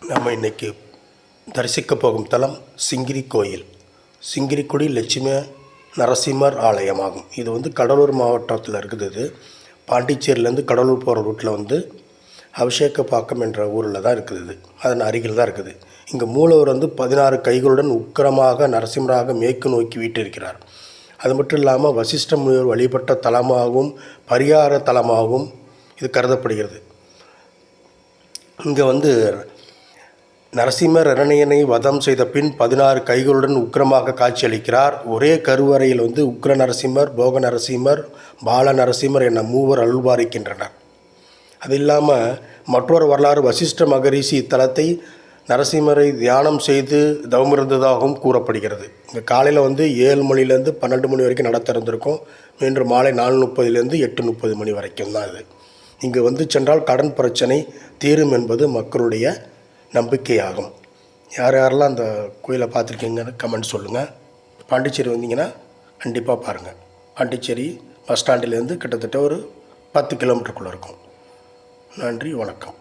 நம்ம இன்றைக்கி தரிசிக்க போகும் தலம் சிங்கிரி கோயில். சிங்கிரிக்குடி லட்சுமி நரசிம்மர் ஆலயமாகும். இது வந்து கடலூர் மாவட்டத்தில் இருக்குது. இது பாண்டிச்சேரியிலேருந்து கடலூர் போகிற ரூட்டில் அபிஷேகப்பாக்கம் என்ற ஊரில் தான் இருக்குது. இது அதன் அருகில் தான் இருக்குது. இங்கே மூலவர் 16 கைகளுடன் உக்கிரமாக நரசிம்மராக மேற்கு நோக்கி வீட்டிருக்கிறார். அது மட்டும் இல்லாமல் வசிஷ்ட முனிவர் வழிபட்ட தலமாகவும் பரிகார தலமாகவும் இது கருதப்படுகிறது. இங்கே நரசிம்மர் இரணியனை வதம் செய்த பின் 16 கைகளுடன் உக்கிரமாக காட்சியளிக்கிறார். ஒரே கருவறையில் உக்ர நரசிம்மர், போக நரசிம்மர், பால நரசிம்மர் என மூவர் அருள்பாலிக்கின்றனர். அது இல்லாமல் மற்றொரு வரலாறு, வசிஷ்ட மகரிஷி இத்தலத்தை நரசிம்மரை தியானம் செய்து தவமிருந்ததாகவும் கூறப்படுகிறது. இங்கே காலையில் 7 மணிலேருந்து 12 மணி வரைக்கும் நட திறந்திருக்கும். மீண்டும் மாலை 4:30லேருந்து 8:30 மணி வரைக்கும் தான் இது. இங்கே சென்றால் கடன் பிரச்சனை தீரும் என்பது மக்களுடைய நம்பிக்கையாகும். யாரெல்லாம் அந்த கோயிலை பார்த்துருக்கீங்கன்னு கமெண்ட் சொல்லுங்கள். பாண்டிச்சேரி வந்தீங்கன்னா கண்டிப்பாக பாருங்கள். பாண்டிச்சேரி பஸ் ஸ்டாண்டிலேருந்து கிட்டத்தட்ட ஒரு 10 கிலோமீட்டருக்குள்ளே இருக்கும். நன்றி, வணக்கம்.